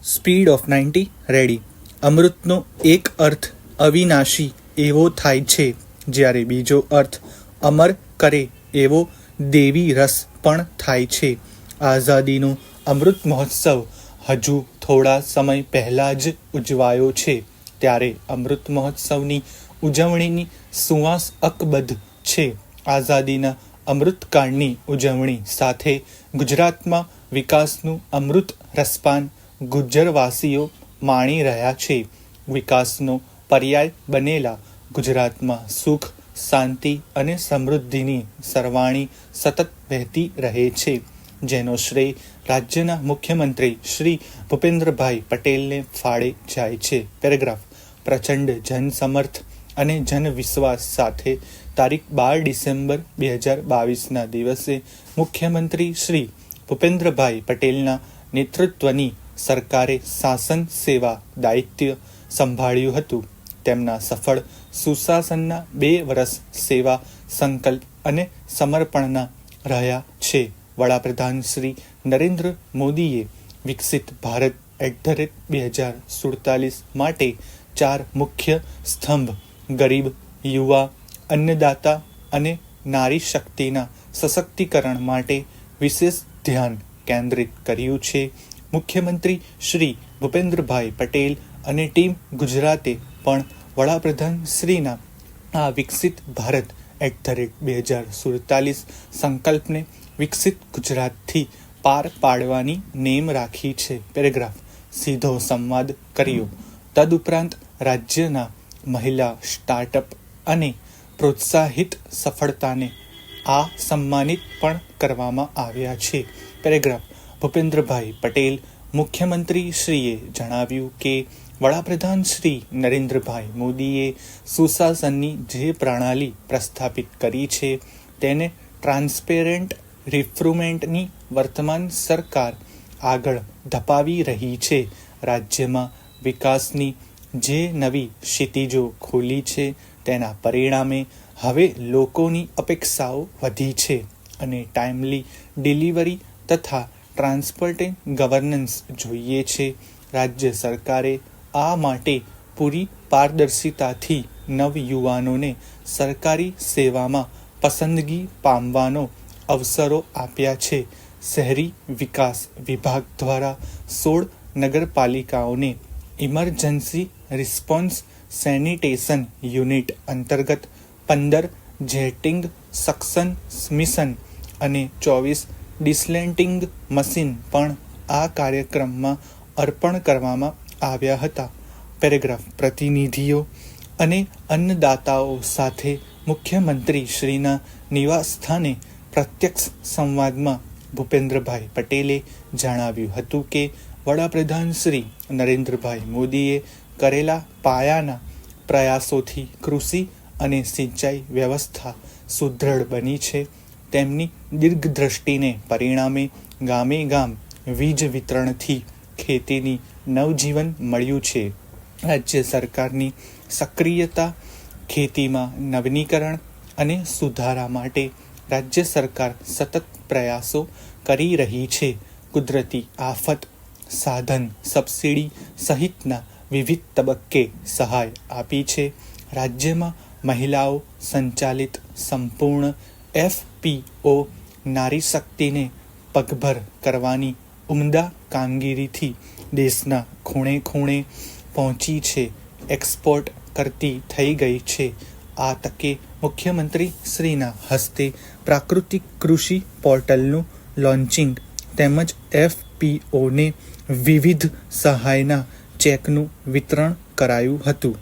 Speed of 90 ready. અમૃતનો એક અર્થ અવિનાશી એવો થાય છે, જ્યારે બીજો અર્થ અમર કરે એવો દેવી રસ પણ થાય છે. આઝાદીનો અમૃત મહોત્સવ હજુ થોડા સમય પહેલાં જ ઉજવાયો છે, ત્યારે અમૃત મહોત્સવની ઉજવણીની સુવાસ અકબંધ છે. આઝાદીના અમૃતકાળની ઉજવણી સાથે ગુજરાતમાં વિકાસનું અમૃત રસપાન ગુજ્જરવાસીઓ માણી રહ્યા છે. વિકાસનો પર્યાય બનેલા ગુજરાતમાં સુખ, શાંતિ અને સમૃદ્ધિની સરવાણી સતત વહેતી રહે છે, જેનો શ્રેય રાજ્યના મુખ્યમંત્રી શ્રી ભૂપેન્દ્રભાઈ પટેલને ફાળે જાય છે. પેરેગ્રાફ. પ્રચંડ જનસમર્થ અને જનવિશ્વાસ સાથે તારીખ 12 ડિસેમ્બર 2022ના દિવસે મુખ્યમંત્રી શ્રી ભૂપેન્દ્રભાઈ પટેલના નેતૃત્વની સરકારે શાસન સેવા દાયિત્વ સંભાળ્યું હતું. તેમના સફળ સુશાસનના 2 વર્ષ સેવા, સંકલ્પ અને સમર્પણના રહ્યા છે. વડાપ્રધાન શ્રી નરેન્દ્ર મોદીએ વિકસિત ભારત @2047 માટે 4 મુખ્ય સ્તંભ ગરીબ, યુવા, અન્નદાતા અને નારી શક્તિના સશક્તિકરણ માટે વિશેષ ધ્યાન કેન્દ્રિત કર્યું છે. મુખ્યમંત્રી શ્રી ભૂપેન્દ્રભાઈ પટેલ અને ટીમ ગુજરાતે પણ વડાપ્રધાન શ્રીના આ વિકસિત ભારત @2047 સંકલ્પને વિકસિત ગુજરાતથી પાર પાડવાની નેમ રાખી છે. પેરેગ્રાફ. સીધો સંવાદ કર્યો. તદુપરાંત રાજ્યના મહિલા સ્ટાર્ટઅપ અને પ્રોત્સાહિત સફળતાને આ સન્માનિત પણ કરવામાં આવ્યા છે. પેરેગ્રાફ. ભૂપેન્દ્રભાઈ પટેલ મુખ્યમંત્રી શ્રીએ જણાવ્યું કે વડાપ્રધાન શ્રી નરેન્દ્રભાઈ મોદીએ સુશાસનની જે પ્રણાલી પ્રસ્થાપિત કરી છે, તેને ટ્રાન્સપેરેન્ટ રિફોર્મેન્ટની વર્તમાન સરકાર આગળ ધપાવી રહી છે. રાજ્યમાં વિકાસની જે નવી ક્ષિતિજો ખોલી છે, તેના પરિણામે હવે લોકોની અપેક્ષાઓ વધી છે અને ટાઈમલી ડિલિવરી તથા ટ્રાન્સપરન્ટ ગવર્નન્સ જોઈએ છે. રાજ્ય સરકારે આ માટે પૂરી પારદર્શિતાથી નવયુવાનોને સરકારી સેવામાં પસંદગી પામવાનો અવસરો આપ્યા છે. શહેરી વિકાસ વિભાગ દ્વારા 16 નગરપાલિકાઓને ઇમરજન્સી રિસ્પોન્સ સેનિટેશન યુનિટ અંતર્ગત 15 જેટિંગ સક્શન મિશન અને 24 ડિસલેન્ટિંગ મશીન પણ આ કાર્યક્રમમાં અર્પણ કરવામાં આવ્યા હતા. પેરેગ્રાફ. પ્રતિનિધિઓ અને અન્નદાતાઓ સાથે મુખ્યમંત્રી શ્રીના નિવાસસ્થાને પ્રત્યક્ષ સંવાદમાં ભૂપેન્દ્રભાઈ પટેલે જણાવ્યું હતું કે વડાપ્રધાન શ્રી નરેન્દ્રભાઈ મોદીએ કરેલા પાયાના પ્રયાસોથી કૃષિ અને સિંચાઈ વ્યવસ્થા સુદૃઢ બની છે. તેમની દીર્ઘદ્રષ્ટિને પરિણામે ગામે ગામ વીજ વિતરણથી ખેતીની નવજીવન મળ્યું છે. રાજ્ય સરકારની સક્રિયતા ખેતીમાં નવીનીકરણ અને સુધારા માટે રાજ્ય સરકાર સતત પ્રયાસો કરી રહી છે. કુદરતી આફત સાધન સબસિડી સહિતના વિવિધ તબક્કે સહાય આપી છે. રાજ્યમાં મહિલાઓ સંચાલિત સંપૂર્ણ FPO નારી શક્તિને પગભર કરવાની ઉમદા કામગીરીથી દેશના ખૂણે ખૂણે પહોંચી છે, એક્સપોર્ટ કરતી થઈ ગઈ છે. આ તકે મુખ્યમંત્રી શ્રીના હસ્તે પ્રાકૃતિક કૃષિ પોર્ટલનું લોન્ચિંગ તેમજ FPOને વિવિધ સહાયના ચેકનું વિતરણ કરાયું હતું.